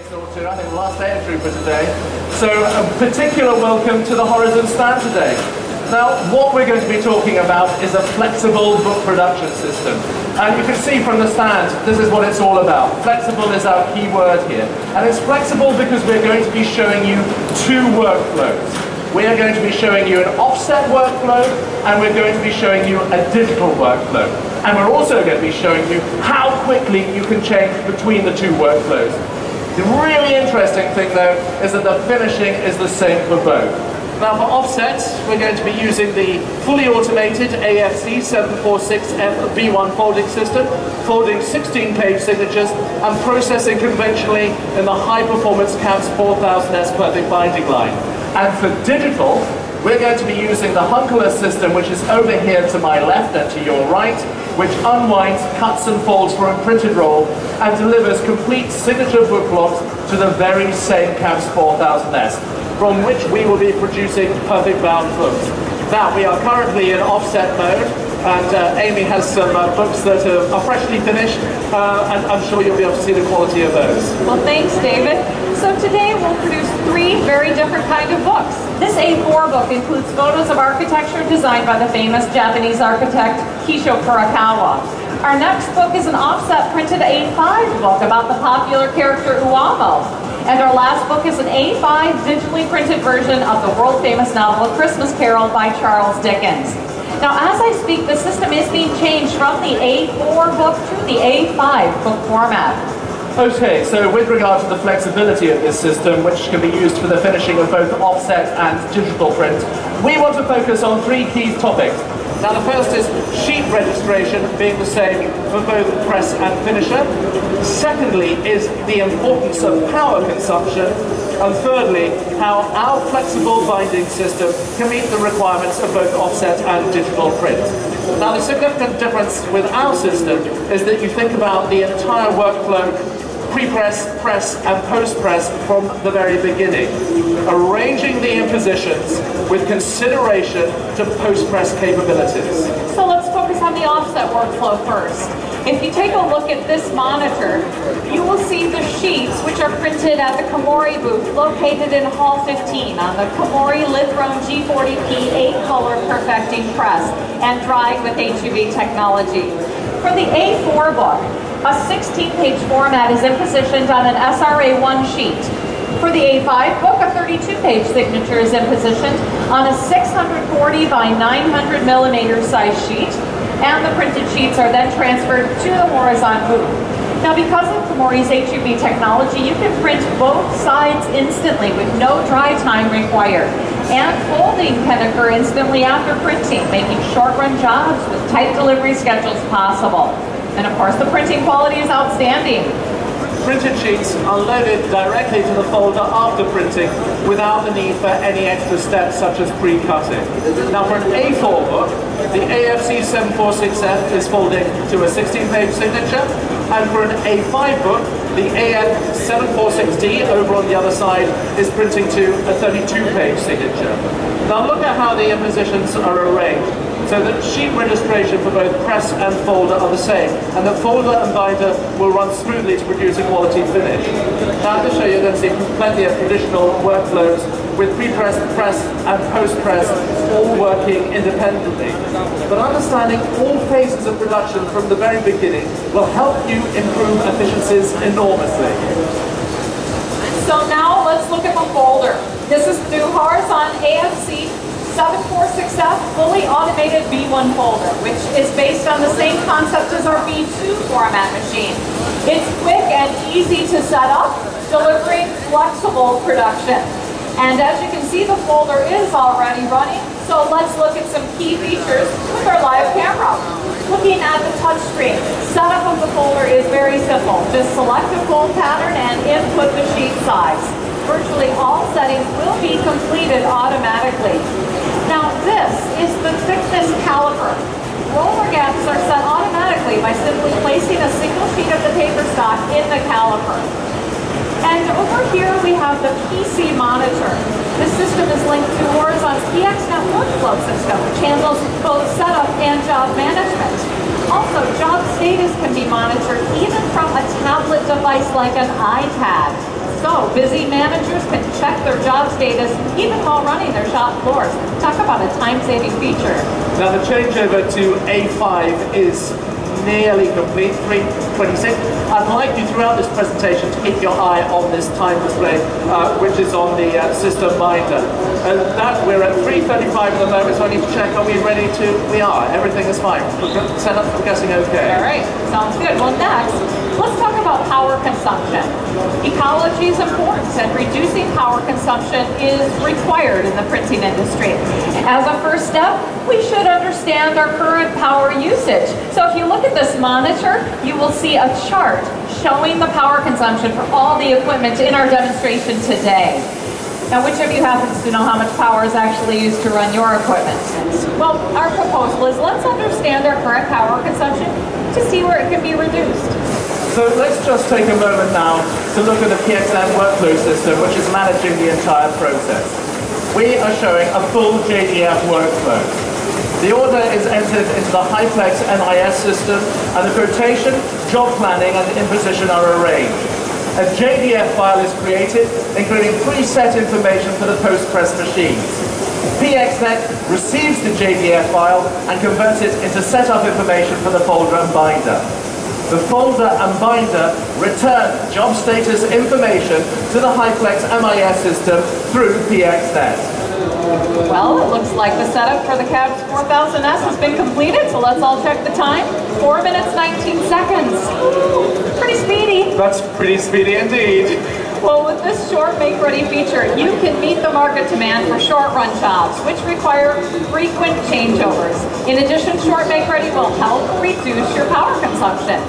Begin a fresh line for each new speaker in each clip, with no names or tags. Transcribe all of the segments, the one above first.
weeks or two. I think the last day of Drupa today. So a particular welcome to the Horizon stand today. Now, what we're going to be talking about is a flexible book production system. And you can see from the stand, this is what it's all about. Flexible is our key word here. And it's flexible because we're going to be showing you two workflows. We are going to be showing you an offset workflow, and we're going to be showing you a digital workflow. And we're also going to be showing you how quickly you can change between the two workflows. The really interesting thing, though, is that the finishing is the same for both. Now, for offsets, we're going to be using the fully automated AFC 746F V1 folding system, folding 16-page signatures and processing conventionally in the high-performance CAMS 4000S perfect binding line. And for digital, we're going to be using the Hunkeler system, which is over here to my left and to your right, which unwinds, cuts and folds for a printed roll and delivers complete signature book blocks to the very same CAMS 4000S, from which we will be producing perfect bound books. Now, we are currently in offset mode, and Amy has some books that are freshly finished, and I'm sure you'll be able to see the quality of those.
Well, thanks, David. So today we'll produce three very different kinds of books. This A4 book includes photos of architecture designed by the famous Japanese architect Kisho Kurokawa. Our next book is an offset printed A5 book about the popular character Uamo. And our last book is an A5 digitally printed version of the world-famous novel A Christmas Carol by Charles Dickens. Now, as I speak, the system is being changed from the A4 book to the A5 book format.
Okay, so with regard to the flexibility of this system, which can be used for the finishing of both offset and digital print, we want to focus on three key topics. Now, the first is sheet registration being the same for both press and finisher. Secondly is the importance of power consumption. And thirdly, how our flexible binding system can meet the requirements of both offset and digital print. Now, the significant difference with our system is that you think about the entire workflow, pre-press, press, and post-press from the very beginning, arranging the impositions with consideration to post-press capabilities.
So let's focus on the offset workflow first. If you take a look at this monitor, you will see the sheets which are printed at the Komori booth located in Hall 15 on the Komori Lithrone G40P 8-color perfecting press and dried with HUV technology. For the A4 book, a 16-page format is impositioned on an SRA1 sheet. For the A5 book, a 32-page signature is impositioned on a 640 by 900 millimeter size sheet, and the printed sheets are then transferred to the Horizon booth. Now, because of Komori's HUV technology, you can print both sides instantly with no dry time required. And folding can occur instantly after printing, making short-run jobs with tight delivery schedules possible. And of course, the printing quality is outstanding.
Printed sheets are loaded directly to the folder after printing without the need for any extra steps such as pre-cutting. Now, for an A4 book, the AFC 746F is folding to a 16-page signature, and for an A5 book, the AF 746D over on the other side is printing to a 32-page signature. Now look at how the impositions are arranged, so that sheet registration for both press and folder are the same, and the folder and binder will run smoothly to produce a quality finish. Now to show you, you're going to see plenty of traditional workflows with pre-press, press, and post-press all working independently. But understanding all phases of production from the very beginning will help you improve efficiencies enormously.
So now let's look at the folder. This is the Horizon AFC 746F fully automated V1 folder, which is based on the same concept as our V2 format machine. It's quick and easy to set up, delivering flexible production. And as you can see, the folder is already running, so let's look at some key features with our live camera. Looking at the touchscreen, setup of the folder is very simple. Just select a fold pattern and input the sheet size. Virtually all settings will be completed automatically. Now this is the thickness caliper. Roller gaps are set automatically by simply placing a single sheet of the paper stock in the caliper. And over here we have the PC monitor. This system is linked to Horizon's PXNet workflow system, which handles both setup and job management. Also, job status can be monitored even from a tablet device like an iPad. So busy managers can check their job status even while running their shop floors. Talk about a time-saving feature.
Now the changeover to A5 is nearly complete, 326. I'd like you throughout this presentation to keep your eye on this time display, which is on the system binder. We're at 335 at the moment, so I need to check, are we ready to? We are, everything is fine. Set up, I'm guessing okay.
All right, sounds good. Well, next, let's talk about power consumption. Ecology is important, and reducing power consumption is required in the printing industry. As a first step, we should understand our current power usage. So if you look at this monitor, you will see a chart showing the power consumption for all the equipment in our demonstration today. Now, which of you happens to know how much power is actually used to run your equipment? Well, our proposal is let's understand our current power consumption to see where it can be reduced.
So let's just take a moment now to look at the PXN workflow system, which is managing the entire process. We are showing a full JDF workflow. The order is entered into the Hyplex MIS system, and the quotation, job planning, and imposition are arranged. A JDF file is created, including preset information for the post-press machines. PXNet receives the JDF file and converts it into setup information for the folder and binder. The folder and binder return job status information to the Hyplex MIS system through PXNet.
Well, it looks like the setup for the CABS 4000S has been completed, so let's all check the time. 4 minutes, 19 seconds. Pretty speedy.
That's pretty speedy indeed.
Well, with this short make-ready feature, you can meet the market demand for short-run jobs, which require frequent changeovers. In addition, short make-ready will help reduce your power consumption.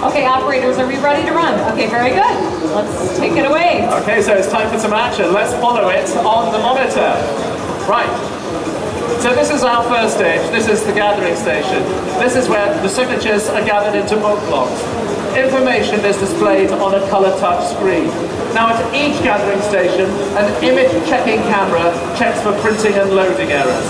Okay, operators, are we ready to run? Okay, very good. Let's take it away.
Okay, so it's time for some action. Let's follow it on the monitor. Right. So this is our first stage. This is the gathering station. This is where the signatures are gathered into book blocks. Information is displayed on a color touch screen. Now at each gathering station, an image checking camera checks for printing and loading errors.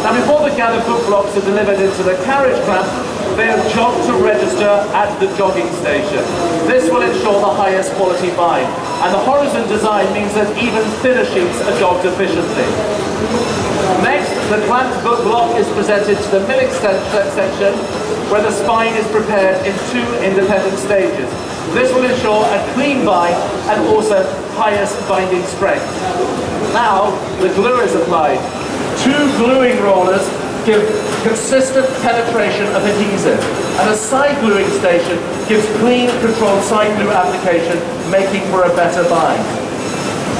Now before the gathered book blocks are delivered into the carriage clamp, they are jogged to register at the jogging station. This will ensure the highest quality bind, and the horizon design means that even thinner sheets are jogged efficiently. Next, the clamped book block is presented to the milling section, where the spine is prepared in 2 independent stages. This will ensure a clean bind and also highest binding strength. Now, the glue is applied. 2 gluing rollers give consistent penetration of adhesive, and a side gluing station gives clean, controlled side glue application, making for a better bind.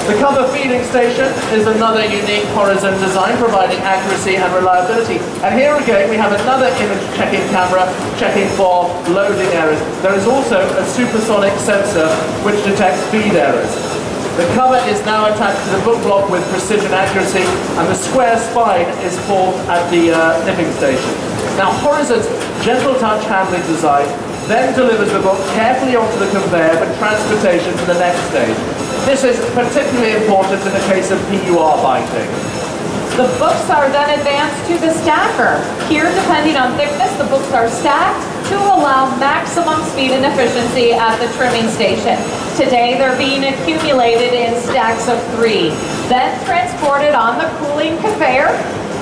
The cover feeding station is another unique horizon design, providing accuracy and reliability. And here again, we have another image checking camera checking for loading errors. There is also a supersonic sensor which detects feed errors. The cover is now attached to the book block with precision accuracy, and the square spine is formed at the nipping station. Now, Horizon's gentle touch handling design then delivers the book carefully onto the conveyor for transportation to the next stage. This is particularly important in the case of PUR binding.
The books are then advanced to the stacker. Here, depending on thickness, the books are stacked to allow maximum speed and efficiency at the trimming station. Today, they're being accumulated in stacks of 3, then transported on the cooling conveyor,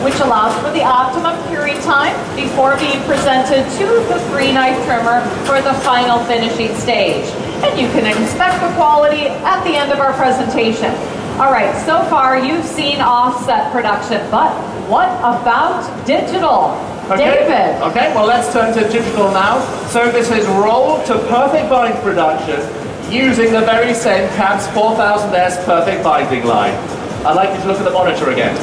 which allows for the optimum curing time before being presented to the 3-knife trimmer for the final finishing stage. And you can inspect the quality at the end of our presentation. All right, so far you've seen offset production, but what about digital?
Okay.
David.
Okay, well let's turn to digital now. So this is rolled to perfect bind production using the very same CABS 4000S perfect binding line. I'd like you to look at the monitor again.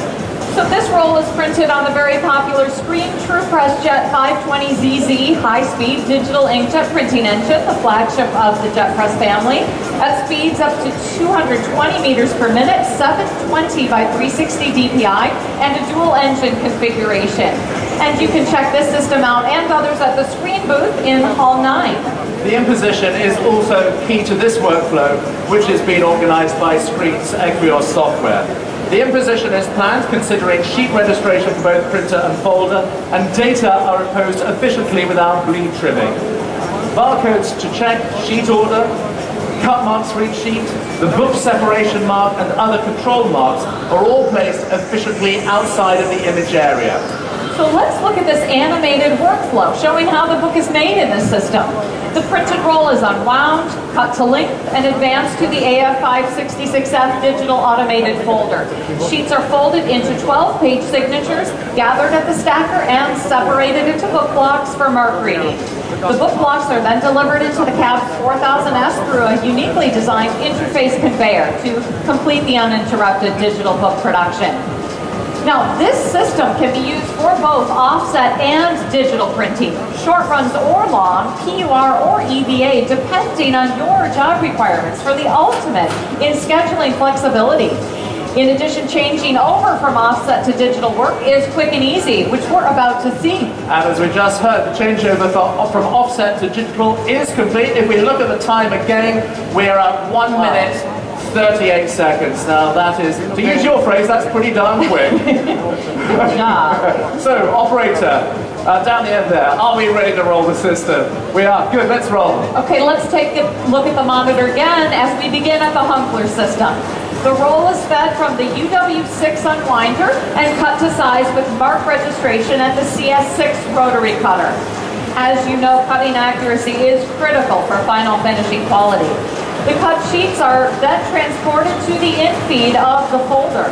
So this roll is printed on the very popular Screen TruePress Jet 520ZZ high-speed digital inkjet printing engine, the flagship of the JetPress family, at speeds up to 220 meters per minute, 720 by 360 DPI, and a dual engine configuration. And you can check this system out and others at the Screen booth in Hall 9.
The imposition is also key to this workflow, which is being organized by Screen's Equios software. The imposition is planned considering sheet registration for both printer and folder, and data are imposed efficiently without bleed trimming. Barcodes to check sheet order, cut marks for each sheet, the book separation mark, and other control marks are all placed efficiently outside of the image area.
So let's look at this animated workflow showing how the book is made in this system. The printed roll is unwound, cut to length, and advanced to the AF566F digital automated folder. Sheets are folded into 12-page signatures, gathered at the stacker, and separated into book blocks for mark reading. The book blocks are then delivered into the cab 4000S through a uniquely designed interface conveyor to complete the uninterrupted digital book production. Now, this system can be used for both offset and digital printing, short runs or long, PUR or EVA, depending on your job requirements for the ultimate in scheduling flexibility. In addition, changing over from offset to digital work is quick and easy, which we're about to see.
And as we just heard, the changeover from offset to digital is complete. If we look at the time again, we're at 1 minute 38 seconds. Now that is, to use your phrase, that's pretty darn quick. So, operator, down the end there, are we ready to roll the system? We are. Good, let's roll.
Okay, let's take a look at the monitor again as we begin at the Hunkler system. The roll is fed from the UW6 unwinder and cut to size with mark registration at the CS6 rotary cutter. As you know, cutting accuracy is critical for final finishing quality. The cut sheets are then transported to the in-feed of the folder.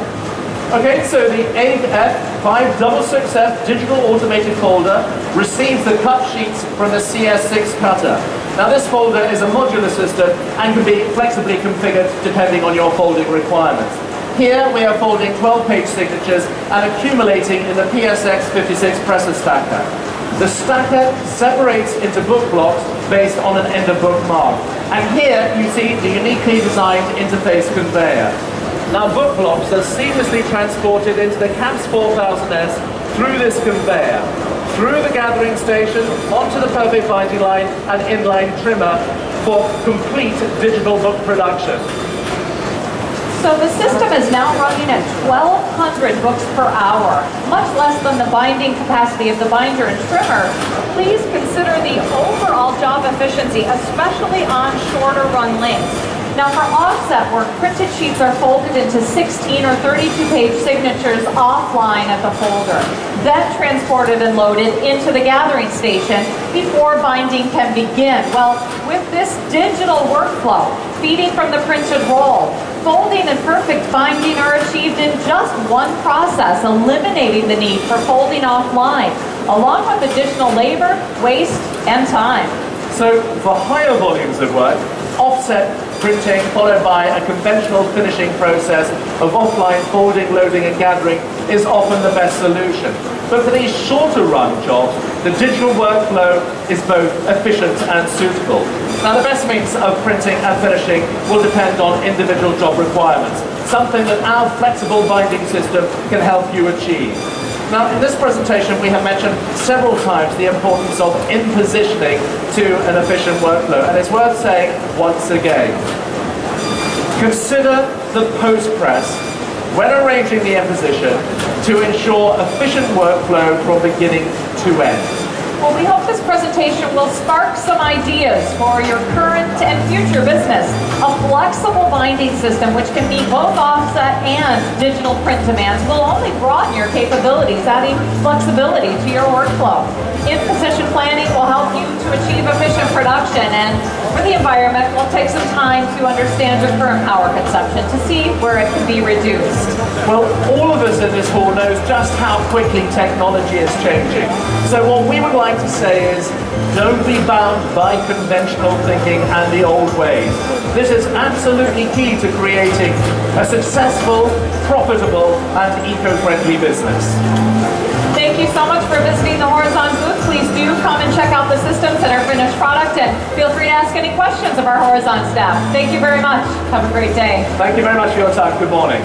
Okay, so the AF566F digital automated folder receives the cut sheets from the CS6 cutter. Now this folder is a modular system and can be flexibly configured depending on your folding requirements. Here we are folding 12-page signatures and accumulating in the PSX56 presser stacker. The stacker separates into book blocks based on an end of book mark. And here you see the uniquely designed interface conveyor. Now book blocks are seamlessly transported into the CAPS 4000S through this conveyor, through the gathering station, onto the perfect binding line and inline trimmer for complete digital book production.
So the system is now running at 1,200 books per hour, much less than the binding capacity of the binder and trimmer. Please consider the overall job efficiency, especially on shorter run lengths. Now for offset work, printed sheets are folded into 16 or 32-page signatures offline at the folder, then transported and loaded into the gathering station before binding can begin. Well, with this digital workflow, feeding from the printed roll, folding and perfect binding are achieved in just one process, eliminating the need for folding offline, along with additional labor, waste, and time.
So for higher volumes of work, offset printing followed by a conventional finishing process of offline folding, loading, and gathering is often the best solution. But for these shorter run jobs, the digital workflow is both efficient and suitable. Now the best means of printing and finishing will depend on individual job requirements, something that our flexible binding system can help you achieve. Now in this presentation we have mentioned several times the importance of in-positioning to an efficient workflow, and it's worth saying once again. Consider the post-press when arranging the in-position to ensure efficient workflow from beginning to end.
Well, we hope this presentation will spark some ideas for your current and future business. A flexible binding system which can meet both offset and digital print demands will only broaden your capabilities, adding flexibility to your workflow. In-position planning will help you to achieve efficient production, and for the environment, we'll take some time to understand your current power consumption to see where it can be reduced.
Well, all of us in this hall knows just how quickly technology is changing. So what we would like to say is, don't be bound by conventional thinking and the old ways. This is absolutely key to creating a successful, profitable, and eco-friendly business.
Thank you so much for visiting the Horizon booth. Please do come and check out the systems and our finished product, and feel free to ask any questions of our Horizon staff. Thank you very much. Have a great day.
Thank you very much for your time. Good morning.